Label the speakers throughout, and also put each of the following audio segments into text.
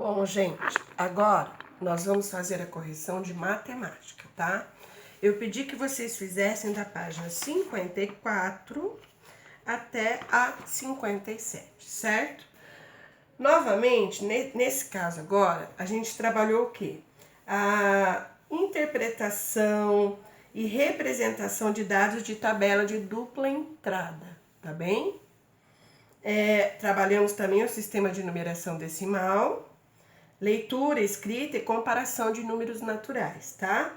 Speaker 1: Bom, gente, agora nós vamos fazer a correção de matemática, tá? Eu pedi que vocês fizessem da página 54 até a 57, certo? Novamente, nesse caso agora, a gente trabalhou o quê? A interpretação e representação de dados de tabela de dupla entrada, tá bem? Trabalhamos também o sistema de numeração decimal, leitura, escrita e comparação de números naturais, tá?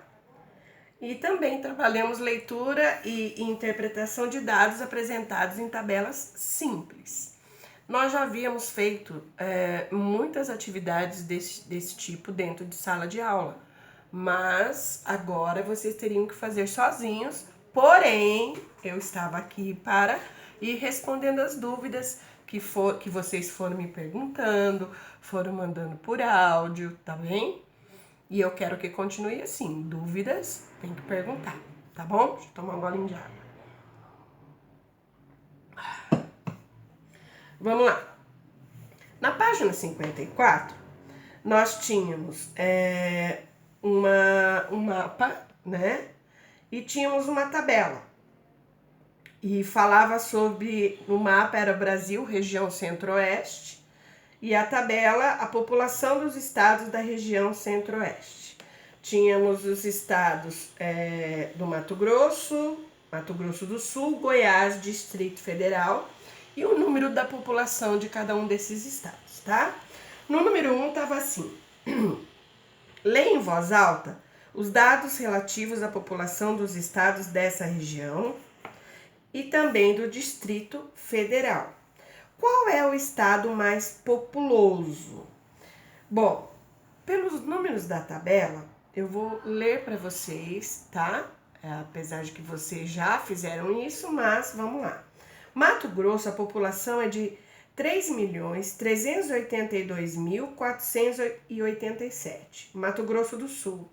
Speaker 1: E também trabalhamos leitura e interpretação de dados apresentados em tabelas simples. Nós já havíamos feito muitas atividades desse tipo dentro de sala de aula, mas agora vocês teriam que fazer sozinhos, porém, eu estava aqui para ir respondendo as dúvidas que vocês foram me perguntando, foram mandando por áudio, tá bem? E eu quero que continue assim, dúvidas tem que perguntar, tá bom? Deixa eu tomar um golinho de água. Vamos lá. Na página 54, nós tínhamos um mapa, né? E tínhamos uma tabela. E falava sobre, no mapa era Brasil, região centro-oeste, e a tabela, a população dos estados da região centro-oeste. Tínhamos os estados do Mato Grosso do Sul, Goiás, Distrito Federal, e o número da população de cada um desses estados, tá? No número 1 estava assim: leia em voz alta os dados relativos à população dos estados dessa região e também do Distrito Federal. Qual é o estado mais populoso? Bom, pelos números da tabela, eu vou ler para vocês, tá? Apesar de que vocês já fizeram isso, mas vamos lá. Mato Grosso, a população é de 3.382.487. Mato Grosso do Sul,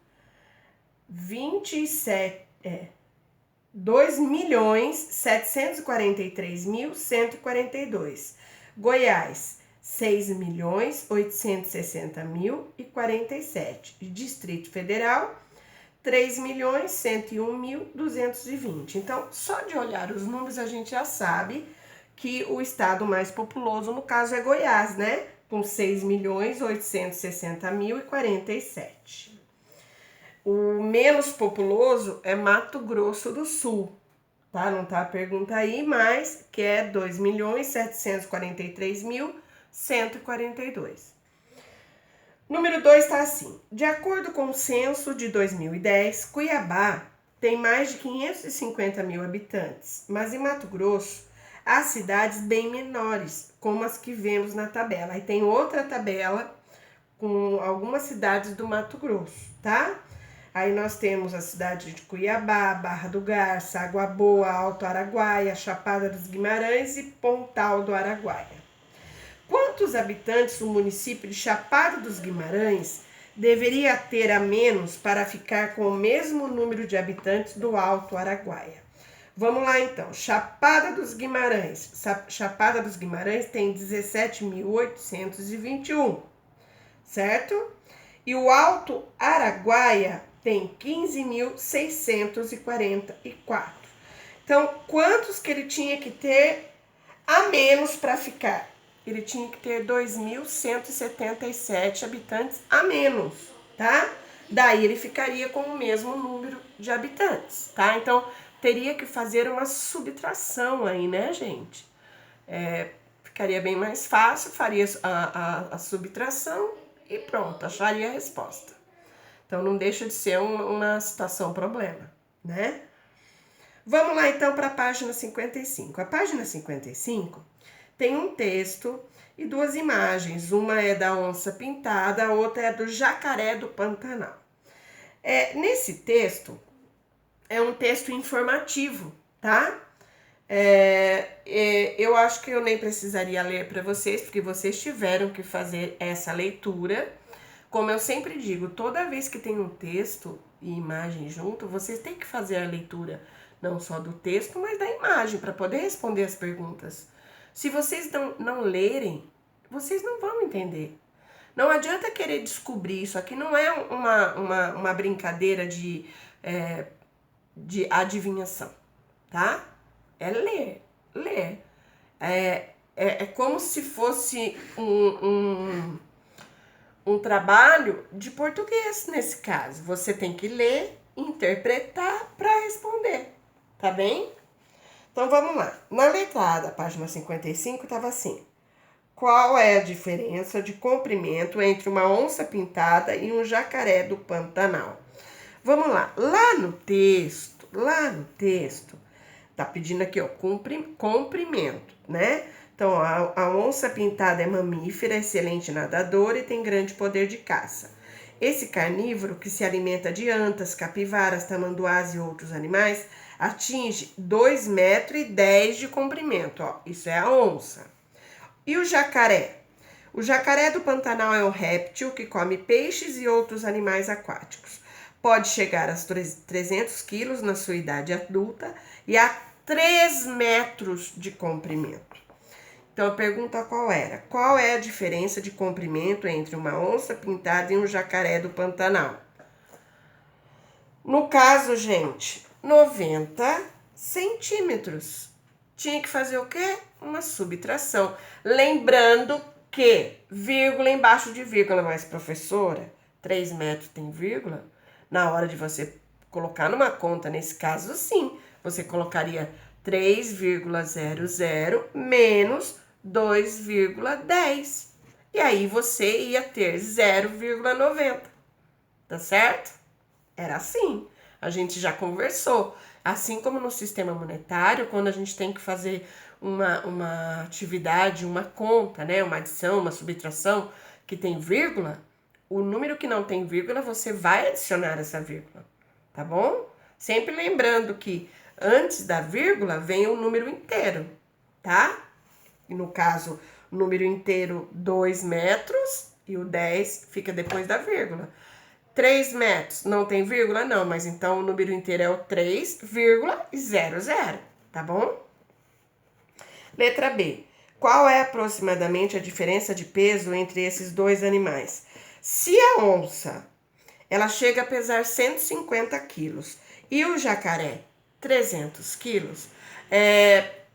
Speaker 1: 2.743.142. Goiás, 6.860.047. Distrito Federal, 3.101.220. Então, só de olhar os números a gente já sabe que o estado mais populoso, no caso, é Goiás, né? Com 6.860.047. O menos populoso é Mato Grosso do Sul, tá? Não tá a pergunta aí, mas que é 2.743.142. Número 2 está assim: de acordo com o censo de 2010, Cuiabá tem mais de 550 mil habitantes, mas em Mato Grosso há cidades bem menores, como as que vemos na tabela. Aí tem outra tabela com algumas cidades do Mato Grosso, tá? Aí nós temos a cidade de Cuiabá, Barra do Garça, Água Boa, Alto Araguaia, Chapada dos Guimarães e Pontal do Araguaia. Quantos habitantes o município de Chapada dos Guimarães deveria ter a menos para ficar com o mesmo número de habitantes do Alto Araguaia? Vamos lá então. Chapada dos Guimarães. Chapada dos Guimarães tem 17.821, certo? E o Alto Araguaia tem 15.644. Então, quantos que ele tinha que ter a menos para ficar? Ele tinha que ter 2.177 habitantes a menos, tá? Daí ele ficaria com o mesmo número de habitantes, tá? Então, teria que fazer uma subtração aí, né, gente? Ficaria bem mais fácil, faria a subtração e pronto, acharia a resposta. Então, não deixa de ser uma situação problema, né? Vamos lá, então, para a página 55. A página 55 tem um texto e duas imagens. Uma é da onça pintada, a outra é do jacaré do Pantanal. Nesse texto, é um texto informativo, tá? Eu acho que eu nem precisaria ler para vocês, porque vocês tiveram que fazer essa leitura. Como eu sempre digo, toda vez que tem um texto e imagem junto, vocês têm que fazer a leitura não só do texto, mas da imagem, para poder responder as perguntas. Se vocês não lerem, vocês não vão entender. Não adianta querer descobrir, isso aqui não é uma brincadeira de adivinhação, tá? É ler, ler. É como se fosse um trabalho de português, nesse caso. Você tem que ler, interpretar para responder, tá bem? Então vamos lá. Na letra A da página 55 estava assim: qual é a diferença de comprimento entre uma onça pintada e um jacaré do Pantanal? Vamos lá. Lá no texto, tá pedindo aqui, ó, comprimento, né? Então, a onça pintada é mamífera, excelente nadadora e tem grande poder de caça. Esse carnívoro, que se alimenta de antas, capivaras, tamanduás e outros animais, atinge 2,10 metros de comprimento, ó. Isso é a onça. E o jacaré? O jacaré do Pantanal é um réptil que come peixes e outros animais aquáticos. Pode chegar a 300 quilos na sua idade adulta e a 3 metros de comprimento. Então a pergunta qual era? Qual é a diferença de comprimento entre uma onça pintada e um jacaré do Pantanal? No caso, gente, 90 centímetros. Tinha que fazer o quê? Uma subtração. Lembrando que vírgula embaixo de vírgula, mas professora, 3 metros tem vírgula? Na hora de você colocar numa conta, nesse caso, sim, você colocaria 3,00 menos 2,10. E aí você ia ter 0,90. Tá certo? Era assim. A gente já conversou. Assim como no sistema monetário, quando a gente tem que fazer uma atividade, uma conta, né? Uma adição, uma subtração que tem vírgula, o número que não tem vírgula, você vai adicionar essa vírgula, tá bom? Sempre lembrando que antes da vírgula vem o número inteiro, tá? E no caso, o número inteiro 2 metros e o 10 fica depois da vírgula. 3 metros, não tem vírgula? Não, mas então o número inteiro é o 3,00, tá bom? Letra B. Qual é aproximadamente a diferença de peso entre esses dois animais? Se a onça, ela chega a pesar 150 quilos e o jacaré 300 quilos,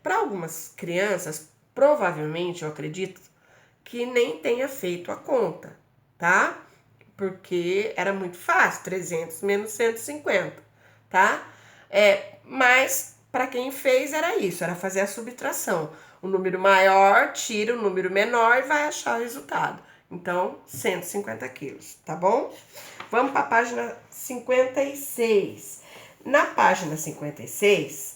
Speaker 1: para algumas crianças, provavelmente, eu acredito, que nem tenha feito a conta, tá? Porque era muito fácil, 300 menos 150, tá? Mas para quem fez era isso, era fazer a subtração. O número maior tira o número menor e vai achar o resultado. Então, 150 quilos, tá bom? Vamos para a página 56. Na página 56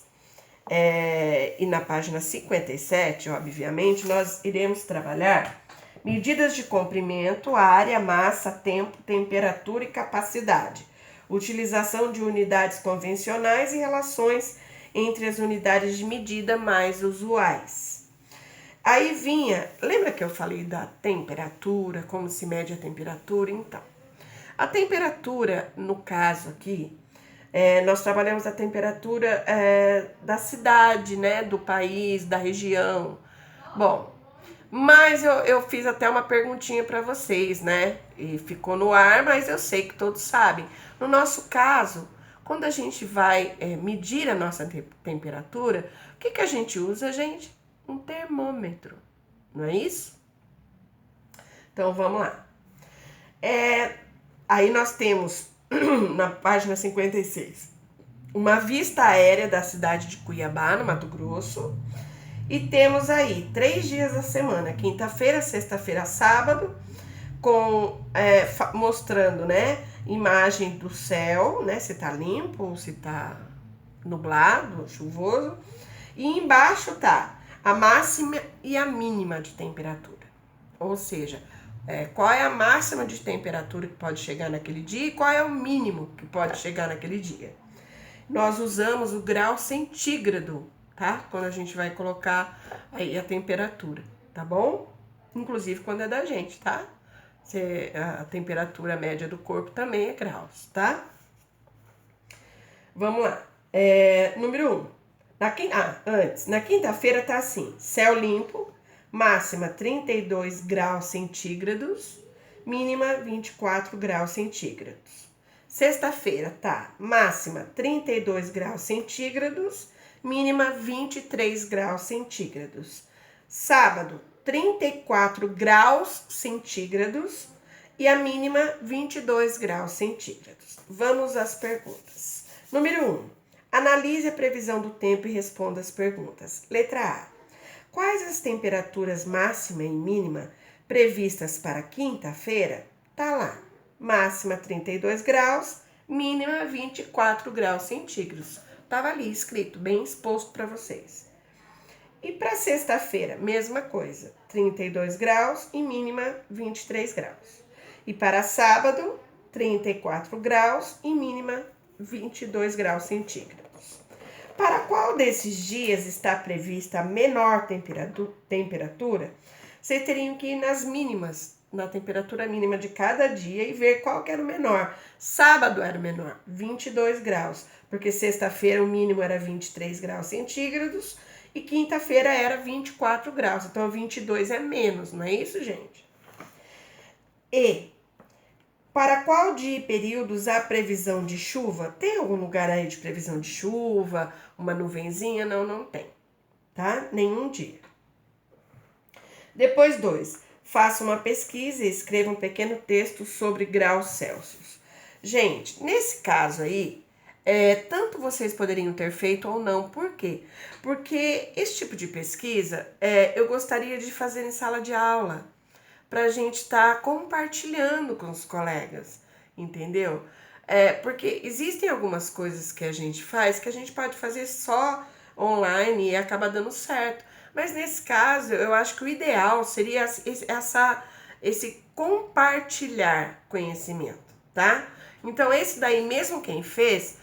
Speaker 1: e na página 57, obviamente, nós iremos trabalhar medidas de comprimento, área, massa, tempo, temperatura e capacidade. Utilização de unidades convencionais e relações entre as unidades de medida mais usuais. Aí vinha, lembra que eu falei da temperatura, como se mede a temperatura? Então, a temperatura, no caso aqui, nós trabalhamos a temperatura da cidade, né, do país, da região. Bom, mas eu fiz até uma perguntinha para vocês, né? E ficou no ar, mas eu sei que todos sabem. No nosso caso, quando a gente vai medir a nossa temperatura, o que a gente usa, gente? Um termômetro, não é isso? Então, vamos lá. Aí nós temos, na página 56, uma vista aérea da cidade de Cuiabá, no Mato Grosso. E temos aí 3 dias da semana, quinta-feira, sexta-feira, sábado, mostrando, né, imagem do céu, né, se tá limpo ou se tá nublado, chuvoso. E embaixo tá a máxima e a mínima de temperatura. Ou seja, qual é a máxima de temperatura que pode chegar naquele dia e qual é o mínimo que pode chegar naquele dia. Nós usamos o grau centígrado, tá? Quando a gente vai colocar aí a temperatura, tá bom? Inclusive quando é da gente, tá? A temperatura média do corpo também é graus, tá? Vamos lá. Número 1. Na quinta-feira tá assim, céu limpo, máxima 32 graus centígrados, mínima 24 graus centígrados. Sexta-feira, tá? Máxima 32 graus centígrados, mínima 23 graus centígrados. Sábado, 34 graus centígrados e a mínima 22 graus centígrados. Vamos às perguntas. Número 1. Analise a previsão do tempo e responda as perguntas. Letra A. Quais as temperaturas máxima e mínima previstas para quinta-feira? Tá lá. Máxima 32 graus, mínima 24 graus centígrados. Tava ali escrito, bem exposto para vocês. E para sexta-feira, mesma coisa, 32 graus e mínima 23 graus. E para sábado, 34 graus e mínima 22 graus centígrados. Para qual desses dias está prevista a menor temperatura? Vocês teriam que ir nas mínimas, na temperatura mínima de cada dia e ver qual que era o menor. Sábado era o menor, 22 graus, porque sexta-feira o mínimo era 23 graus centígrados e quinta-feira era 24 graus. Então, 22 é menos, não é isso, gente? E para qual dia e períodos há previsão de chuva? Tem algum lugar aí de previsão de chuva? Uma nuvenzinha? Não, não tem, tá? Nenhum dia. Depois 2. Faça uma pesquisa e escreva um pequeno texto sobre graus Celsius. Gente, nesse caso aí, tanto vocês poderiam ter feito ou não. Por quê? Porque esse tipo de pesquisa eu gostaria de fazer em sala de aula, para a gente estar compartilhando com os colegas, entendeu? Porque existem algumas coisas que a gente faz que a gente pode fazer só online e acaba dando certo. Mas nesse caso, eu acho que o ideal seria esse compartilhar conhecimento, tá? Então, esse daí, mesmo quem fez,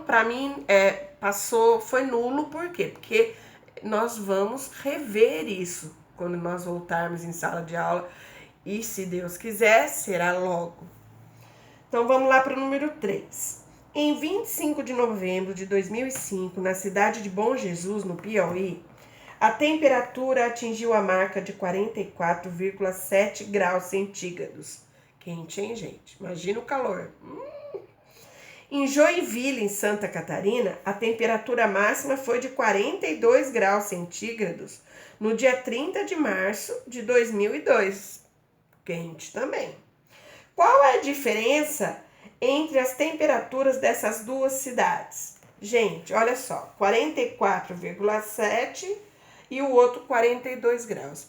Speaker 1: para mim, foi nulo. Por quê? Porque nós vamos rever isso quando nós voltarmos em sala de aula e, se Deus quiser, será logo. Então, vamos lá para o número 3. Em 25 de novembro de 2005, na cidade de Bom Jesus, no Piauí, a temperatura atingiu a marca de 44,7 graus centígrados. Quente, hein, gente? Imagina o calor. Em Joinville, em Santa Catarina, a temperatura máxima foi de 42 graus centígrados no dia 30 de março de 2002. Quente também. Qual é a diferença entre as temperaturas dessas duas cidades? Gente, olha só, 44,7 e o outro 42 graus.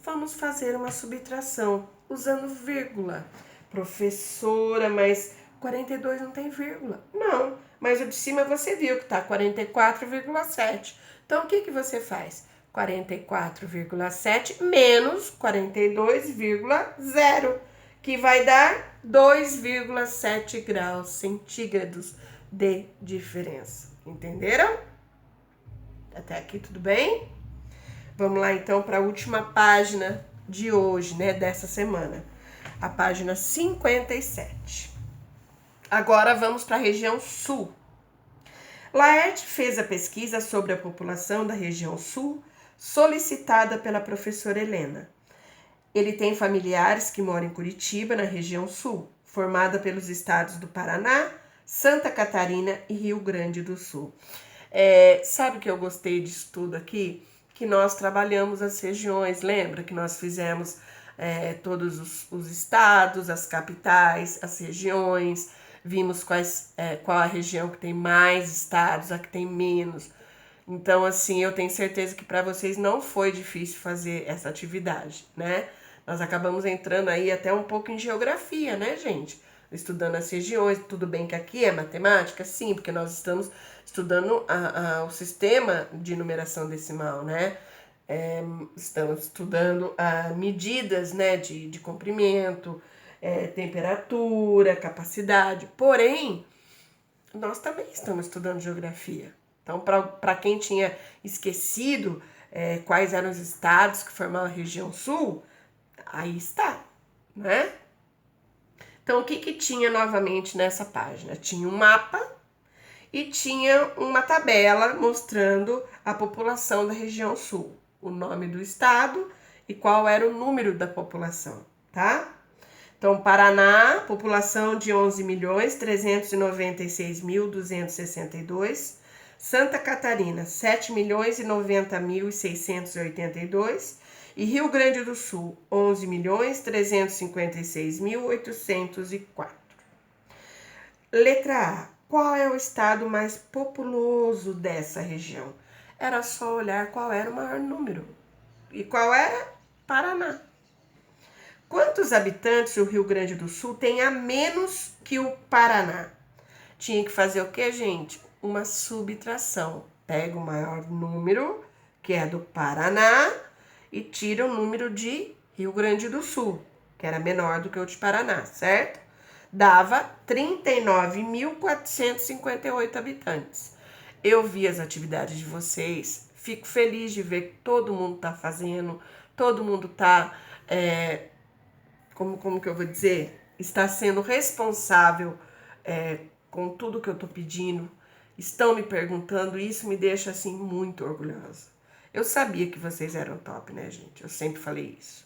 Speaker 1: Vamos fazer uma subtração usando vírgula. Professora, mas 42 não tem vírgula. Não, mas o de cima você viu que tá 44,7. Então, o que você faz? 44,7 menos 42,0, que vai dar 2,7 graus centígrados de diferença. Entenderam? Até aqui tudo bem? Vamos lá então para a última página de hoje, né, dessa semana. A página 57. Agora vamos para a região sul. Laerte fez a pesquisa sobre a população da região sul, solicitada pela professora Helena. Ele tem familiares que moram em Curitiba, na região sul, formada pelos estados do Paraná, Santa Catarina e Rio Grande do Sul. Sabe que eu gostei disso tudo aqui? Que nós trabalhamos as regiões, lembra que nós fizemos todos os estados, as capitais, as regiões, vimos qual a região que tem mais estados, a que tem menos. Então, assim, eu tenho certeza que para vocês não foi difícil fazer essa atividade, né? Nós acabamos entrando aí até um pouco em geografia, né, gente? Estudando as regiões. Tudo bem que aqui é matemática? Sim, porque nós estamos estudando o sistema de numeração decimal, né? Estamos estudando medidas, né, de comprimento, temperatura, capacidade. Porém, nós também estamos estudando geografia. Então, para quem tinha esquecido quais eram os estados que formavam a região sul, aí está, né? Então, o que tinha novamente nessa página? Tinha um mapa e tinha uma tabela mostrando a população da região sul, o nome do estado e qual era o número da população, tá? Então, Paraná, população de 11.396.262. Santa Catarina, 7.090.682. E Rio Grande do Sul, 11.356.804. Letra A. Qual é o estado mais populoso dessa região? Era só olhar qual era o maior número. E qual era? Paraná. Quantos habitantes o Rio Grande do Sul tem a menos que o Paraná? Tinha que fazer o que, gente? Uma subtração. Pega o maior número, que é do Paraná, e tira o número de Rio Grande do Sul, que era menor do que o de Paraná, certo? Dava 39.458 habitantes. Eu vi as atividades de vocês, fico feliz de ver que todo mundo tá fazendo, todo mundo tá, como que eu vou dizer? Está sendo responsável com tudo que eu tô pedindo. Estão me perguntando, e isso me deixa, assim, muito orgulhosa. Eu sabia que vocês eram top, né, gente? Eu sempre falei isso.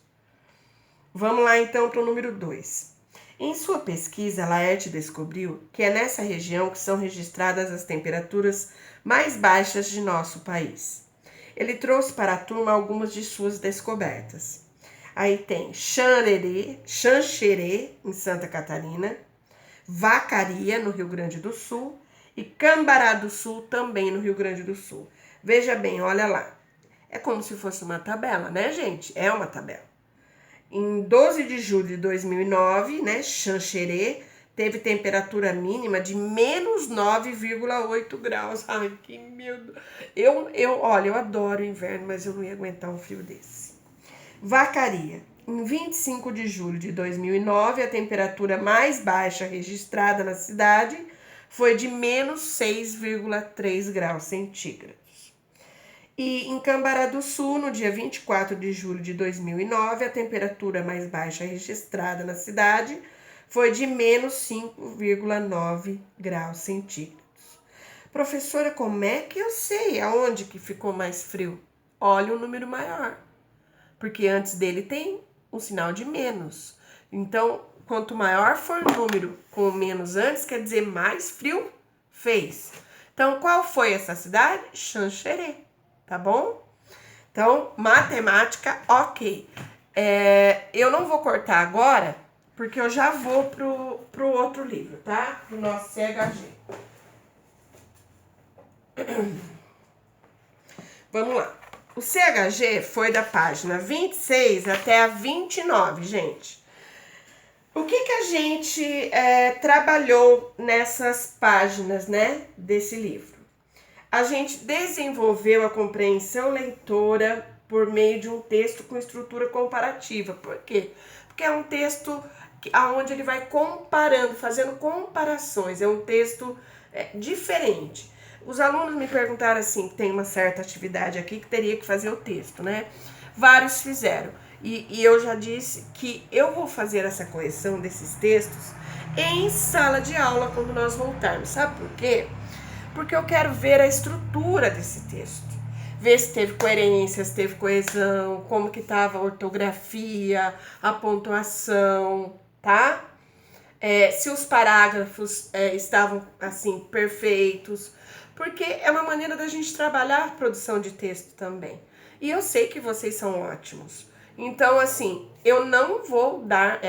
Speaker 1: Vamos lá, então, para o número 2. Em sua pesquisa, Laerte descobriu que é nessa região que são registradas as temperaturas mais baixas de nosso país. Ele trouxe para a turma algumas de suas descobertas. Aí tem Xanxerê, em Santa Catarina, Vacaria, no Rio Grande do Sul, e Cambará do Sul, também no Rio Grande do Sul. Veja bem, olha lá. É como se fosse uma tabela, né, gente? É uma tabela. Em 12 de julho de 2009, né, Xanxerê teve temperatura mínima de menos 9,8 graus. Ai, que medo. Olha, eu adoro o inverno, mas eu não ia aguentar um frio desse. Vacaria. Em 25 de julho de 2009, a temperatura mais baixa registrada na cidade foi de menos 6,3 graus centígrados. E em Cambará do Sul, no dia 24 de julho de 2009, a temperatura mais baixa registrada na cidade foi de menos 5,9 graus centígrados. Professora, como é que eu sei aonde que ficou mais frio? Olha o número maior, porque antes dele tem um sinal de menos. Então, quanto maior for o número com menos antes, quer dizer mais frio fez. Então, qual foi essa cidade? Xanxerê. Tá bom? Então, matemática, ok. Eu não vou cortar agora, porque eu já vou pro outro livro, tá? Pro nosso CHG. Vamos lá. O CHG foi da página 26 até a 29, gente. O que a gente trabalhou nessas páginas, né, desse livro? A gente desenvolveu a compreensão leitora por meio de um texto com estrutura comparativa. Por quê? Porque é um texto onde ele vai comparando, fazendo comparações. É um texto diferente. Os alunos me perguntaram assim, tem uma certa atividade aqui que teria que fazer o texto, né? Vários fizeram. E eu já disse que eu vou fazer essa correção desses textos em sala de aula quando nós voltarmos. Sabe por quê? Porque eu quero ver a estrutura desse texto. Ver se teve coerência, se teve coesão, como que estava a ortografia, a pontuação, tá? Se os parágrafos estavam, assim, perfeitos. Porque é uma maneira da gente trabalhar a produção de texto também. E eu sei que vocês são ótimos. Então, assim, eu não vou dar...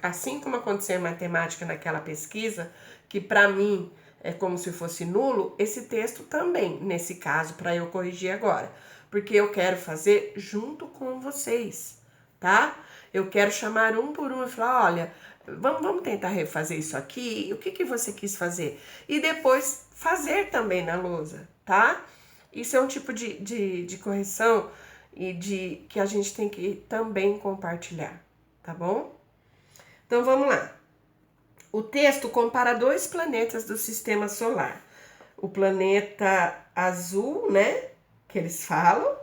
Speaker 1: assim como aconteceu em matemática naquela pesquisa, que para mim... é como se fosse nulo, esse texto também, nesse caso, para eu corrigir agora. Porque eu quero fazer junto com vocês, tá? Eu quero chamar um por um e falar, olha, vamos tentar refazer isso aqui, o que você quis fazer? E depois fazer também na lousa, tá? Isso é um tipo de correção e que a gente tem que também compartilhar, tá bom? Então, vamos lá. O texto compara dois planetas do sistema solar. O planeta azul, né, que eles falam,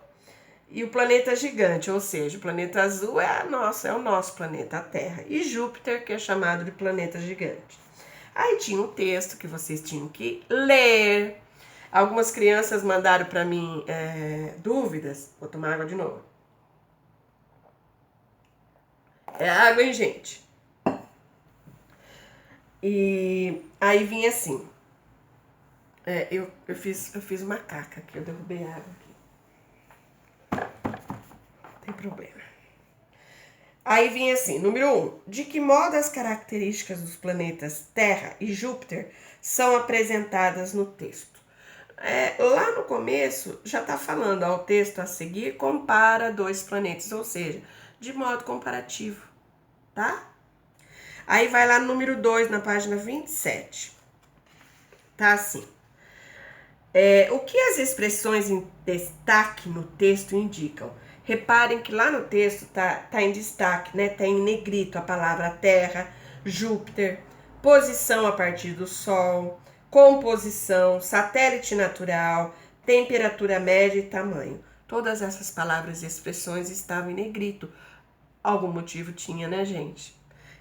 Speaker 1: e o planeta gigante, ou seja, o planeta azul é o nosso planeta, a Terra, e Júpiter, que é chamado de planeta gigante. Aí tinha um texto que vocês tinham que ler. Algumas crianças mandaram para mim dúvidas. Vou tomar água de novo. É água, hein, gente? E aí vinha assim. Eu fiz uma caca aqui, eu derrubei água aqui. Não tem problema. Aí vinha assim, número 1. De que modo as características dos planetas Terra e Júpiter são apresentadas no texto? Lá no começo já está falando, o texto a seguir compara dois planetas, ou seja, de modo comparativo, tá? Aí vai lá no número 2, na página 27. Tá assim. O que as expressões em destaque no texto indicam? Reparem que lá no texto tá em destaque, né? Tá em negrito a palavra Terra, Júpiter, posição a partir do Sol, composição, satélite natural, temperatura média e tamanho. Todas essas palavras e expressões estavam em negrito. Algum motivo tinha, né, gente?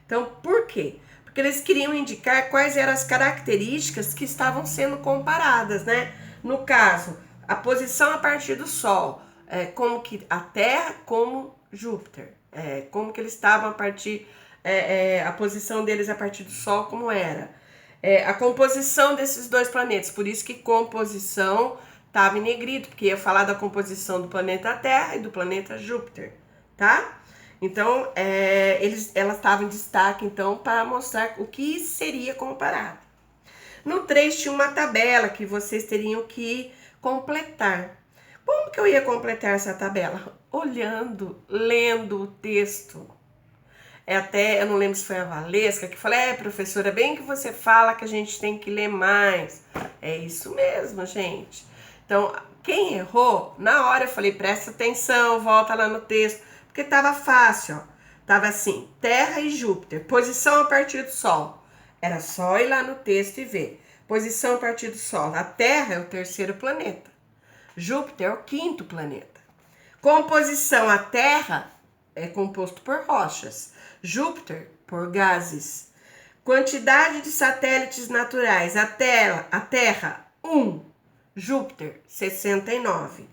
Speaker 1: Então, por quê? Porque eles queriam indicar quais eram as características que estavam sendo comparadas, né? No caso, a posição a partir do Sol, como que a Terra, como Júpiter, como que eles estavam a partir, a posição deles a partir do Sol, como era. A composição desses dois planetas, por isso que composição estava em negrito, porque ia falar da composição do planeta Terra e do planeta Júpiter, tá? Então, elas estavam em destaque, então, para mostrar o que seria comparado. No 3 tinha uma tabela que vocês teriam que completar. Como que eu ia completar essa tabela? Olhando, lendo o texto. Eu não lembro se foi a Valesca que falou, professora, bem que você fala que a gente tem que ler mais. É isso mesmo, gente. Então, quem errou, na hora eu falei, presta atenção, volta lá no texto, porque estava fácil, ó. Tava assim, Terra e Júpiter, posição a partir do Sol. Era só ir lá no texto e ver. Posição a partir do Sol. A Terra é o terceiro planeta. Júpiter é o quinto planeta. Composição, a Terra é composto por rochas. Júpiter, por gases. Quantidade de satélites naturais. A Terra 1. Júpiter, 69.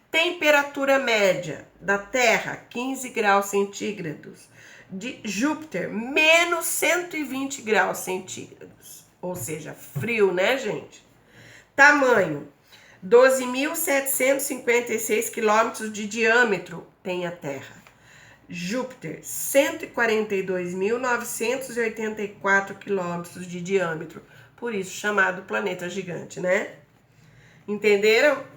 Speaker 1: Temperatura média da Terra, 15 graus centígrados. De Júpiter, menos 120 graus centígrados. Ou seja, frio, né, gente? Tamanho, 12.756 quilômetros de diâmetro tem a Terra. Júpiter, 142.984 quilômetros de diâmetro. Por isso, chamado planeta gigante, né? Entenderam?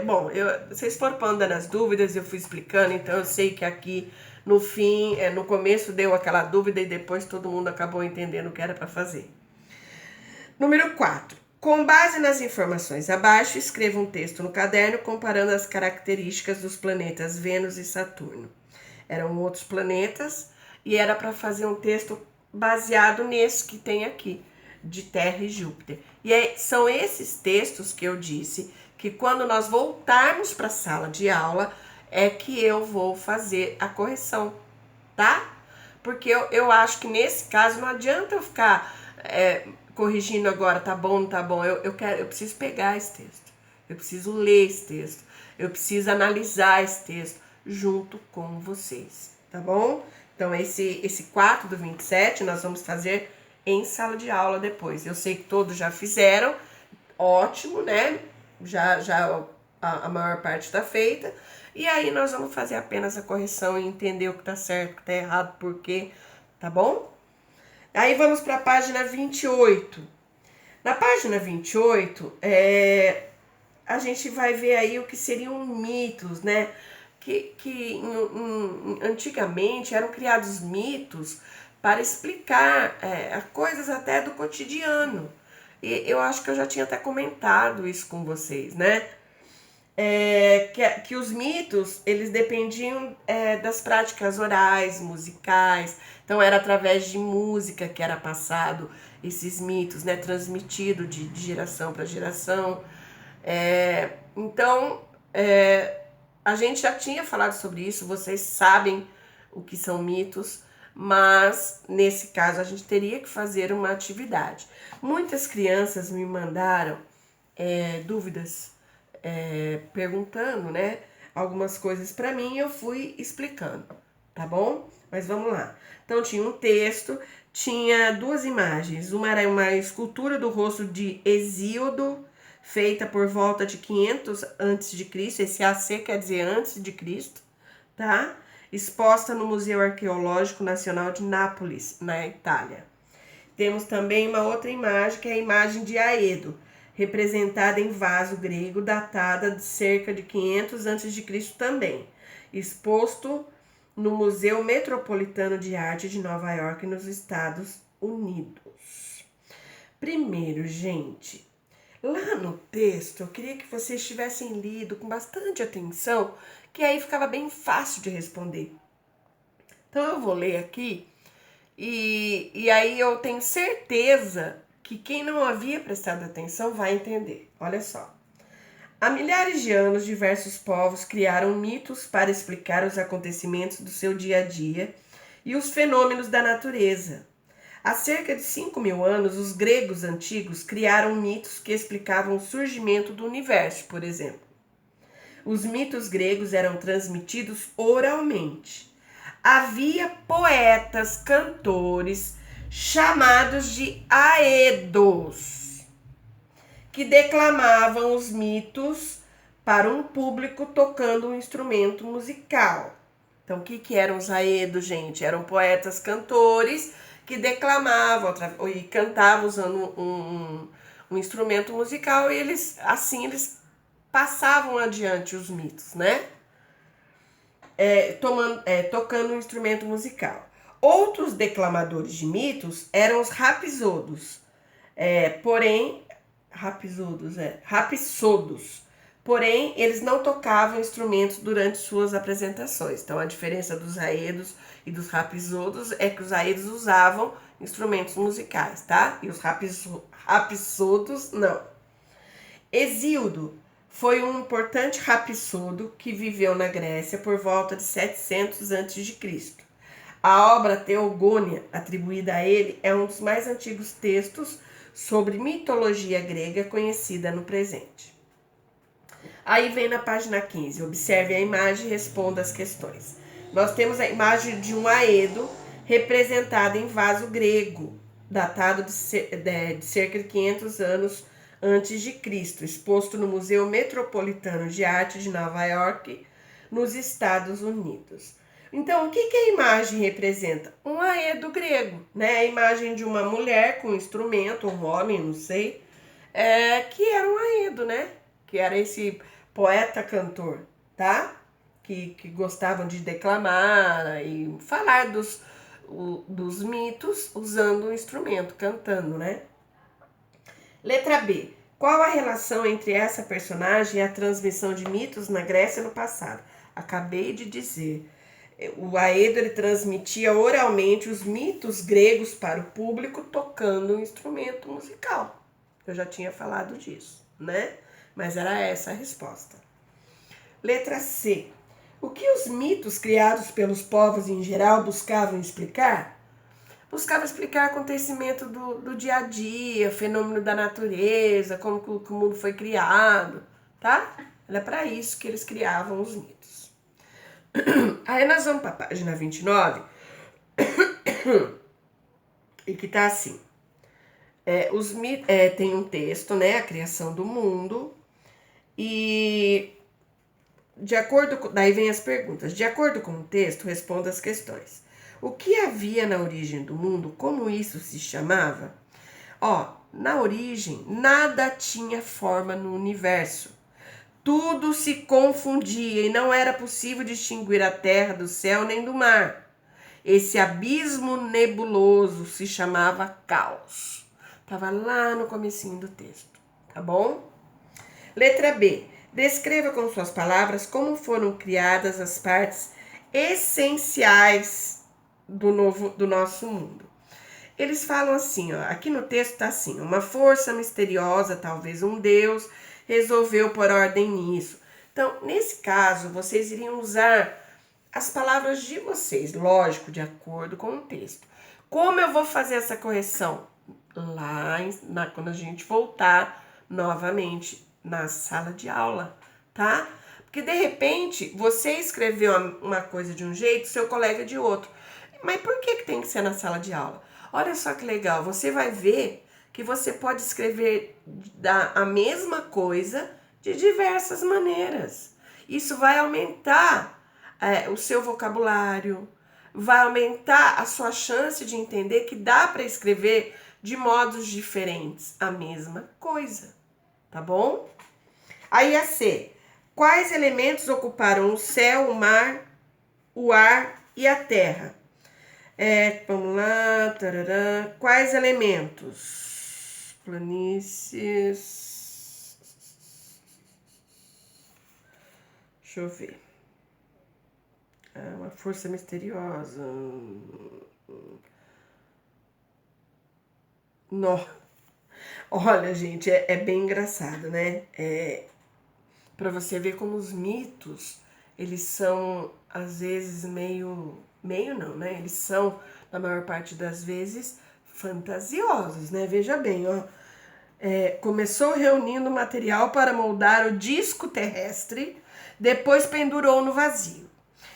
Speaker 1: Bom, vocês foram pondo nas dúvidas, eu fui explicando, então eu sei que aqui no fim, no começo deu aquela dúvida e depois todo mundo acabou entendendo o que era para fazer. Número 4. Com base nas informações abaixo, escreva um texto no caderno comparando as características dos planetas Vênus e Saturno. Eram outros planetas e era para fazer um texto baseado nesse que tem aqui, de Terra e Júpiter. E são esses textos que eu disse que quando nós voltarmos para a sala de aula é que eu vou fazer a correção, tá? Porque eu acho que nesse caso não adianta eu ficar corrigindo agora, tá bom, não tá bom. Eu preciso pegar esse texto, eu preciso ler esse texto, eu preciso analisar esse texto junto com vocês, tá bom? Então esse 4 do 27 nós vamos fazer em sala de aula depois. Eu sei que todos já fizeram, ótimo, né? Já a maior parte está feita. E aí nós vamos fazer apenas a correção e entender o que tá certo, o que tá errado, por quê, tá bom? Aí vamos para a página 28. Na página 28, a gente vai ver aí o que seriam mitos, né? Que antigamente eram criados mitos para explicar coisas até do cotidiano. E eu acho que eu já tinha até comentado isso com vocês, né? Que os mitos, eles dependiam das práticas orais, musicais. Então, era através de música que era passado esses mitos, né? Transmitido de geração para geração. Então, a gente já tinha falado sobre isso, vocês sabem o que são mitos, mas nesse caso a gente teria que fazer uma atividade. Muitas crianças me mandaram dúvidas, perguntando, né, algumas coisas para mim e eu fui explicando, tá bom? Mas vamos lá. Então tinha um texto, tinha duas imagens. Uma era uma escultura do rosto de Hesíodo, feita por volta de 500 a.C., esse AC quer dizer antes de Cristo, tá? Exposta no Museu Arqueológico Nacional de Nápoles, na Itália. Temos também uma outra imagem, que é a imagem de Aedo, representada em vaso grego, datada de cerca de 500 a.C. também, exposto no Museu Metropolitano de Arte de Nova York, nos Estados Unidos. Primeiro, gente, lá no texto, eu queria que vocês tivessem lido com bastante atenção, que aí ficava bem fácil de responder. Então, eu vou ler aqui, e aí eu tenho certeza que quem não havia prestado atenção vai entender. Olha só. Há milhares de anos, diversos povos criaram mitos para explicar os acontecimentos do seu dia a dia e os fenômenos da natureza. Há cerca de 5.000 anos, os gregos antigos criaram mitos que explicavam o surgimento do universo, por exemplo. Os mitos gregos eram transmitidos oralmente. Havia poetas, cantores, chamados de aedos, que declamavam os mitos para um público tocando um instrumento musical. Então, o que eram os aedos, gente? Eram poetas, cantores que declamavam e cantavam usando um instrumento musical, e eles passavam adiante os mitos, né? Tocando um instrumento musical. Outros declamadores de mitos eram os rapsodos, porém eles não tocavam instrumentos durante suas apresentações. Então a diferença dos aedos e dos rapsodos é que os aedos usavam instrumentos musicais, tá? E os rapsodos não. Hesíodo foi um importante rapsodo que viveu na Grécia por volta de 700 a.C. A obra Teogônia, atribuída a ele, é um dos mais antigos textos sobre mitologia grega conhecida no presente. Aí vem na página 15, observe a imagem e responda as questões. Nós temos a imagem de um aedo representado em vaso grego, datado de cerca de 500 anos antes de Cristo, exposto no Museu Metropolitano de Arte de Nova York, nos Estados Unidos. Então, o que a imagem representa? Um aedo grego, né? A imagem de uma mulher com um instrumento, um homem, não sei, que era um aedo, né? Que era esse poeta-cantor, tá? Que gostavam de declamar e falar dos mitos usando o instrumento, cantando, né? Letra B. Qual a relação entre essa personagem e a transmissão de mitos na Grécia no passado? Acabei de dizer. O aedo ele transmitia oralmente os mitos gregos para o público tocando um instrumento musical. Eu já tinha falado disso, né? Mas era essa a resposta. Letra C. O que os mitos criados pelos povos em geral buscavam explicar? Buscava explicar acontecimento do dia a dia, fenômeno da natureza, como que o mundo foi criado, tá? Era para isso que eles criavam os mitos. Aí nós vamos para a página 29, e que tá assim. Tem um texto, né? A criação do mundo. E daí vem as perguntas. De acordo com o texto, responda as questões. O que havia na origem do mundo? Como isso se chamava? Na origem, nada tinha forma no universo. Tudo se confundia e não era possível distinguir a terra do céu nem do mar. Esse abismo nebuloso se chamava caos. Estava lá no comecinho do texto, tá bom? Letra B. Descreva com suas palavras como foram criadas as partes essenciais do nosso mundo. Eles falam assim, aqui no texto está assim: uma força misteriosa, talvez um deus, resolveu pôr ordem nisso. Então, nesse caso, vocês iriam usar as palavras de vocês, lógico, de acordo com o texto. Como eu vou fazer essa correção? Quando a gente voltar novamente na sala de aula, tá? Porque, de repente, você escreveu uma coisa de um jeito, seu colega de outro. Mas por que tem que ser na sala de aula? Olha só que legal, você vai ver que você pode escrever a mesma coisa de diversas maneiras. Isso vai aumentar o seu vocabulário, vai aumentar a sua chance de entender que dá para escrever de modos diferentes a mesma coisa, tá bom? Aí a C. Quais elementos ocuparam o céu, o mar, o ar e a terra? Vamos lá. Tarará. Quais elementos? Planícies. Deixa eu ver. Uma força misteriosa. Não. Olha, gente, é bem engraçado, né? Para você ver como os mitos, eles são, às vezes, meio não, né? Eles são, na maior parte das vezes, fantasiosos, né? Veja bem, ó. Começou reunindo material para moldar o disco terrestre, depois pendurou no vazio.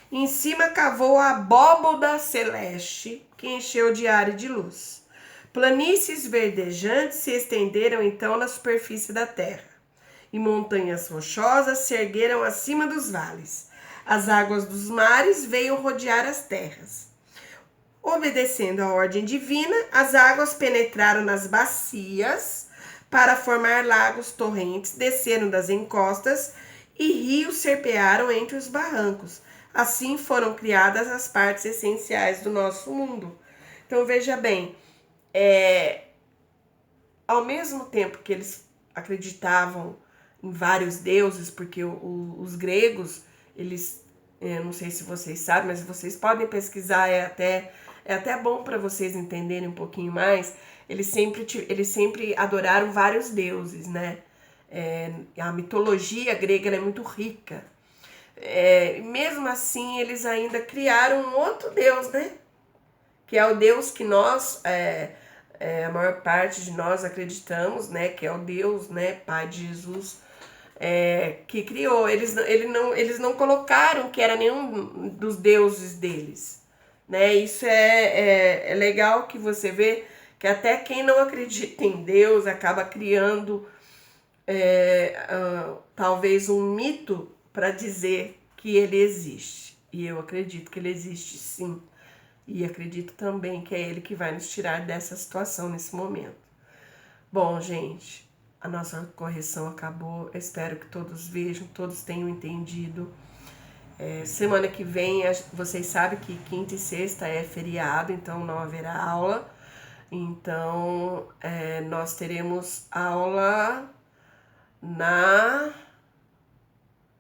Speaker 1: Em cima cavou a abóboda celeste, que encheu de ar e de luz. Planícies verdejantes se estenderam então na superfície da terra, e montanhas rochosas se ergueram acima dos vales. As águas dos mares veio rodear as terras. Obedecendo à ordem divina, as águas penetraram nas bacias para formar lagos, torrentes, desceram das encostas e rios serpearam entre os barrancos. Assim foram criadas as partes essenciais do nosso mundo. Então veja bem, ao mesmo tempo que eles acreditavam em vários deuses, porque os gregos, eles, não sei se vocês sabem, mas vocês podem pesquisar, é até bom para vocês entenderem um pouquinho mais. Eles sempre adoraram vários deuses, né? A mitologia grega é muito rica. Mesmo assim, eles ainda criaram um outro deus, né? Que é o deus que nós, a maior parte de nós acreditamos, né? Que é o Deus, né? Pai de Jesus, que criou. Eles não colocaram que era nenhum dos deuses deles, né? Isso é legal que você vê que até quem não acredita em Deus acaba criando talvez um mito para dizer que ele existe. E eu acredito que ele existe, sim. E acredito também que é ele que vai nos tirar dessa situação nesse momento. Bom, gente, a nossa correção acabou. Eu espero que todos vejam, todos tenham entendido. Semana que vem, vocês sabem que quinta e sexta é feriado, então não haverá aula. Então, nós teremos aula na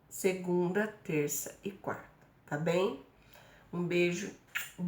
Speaker 1: segunda, terça e quarta, tá bem? Um beijo.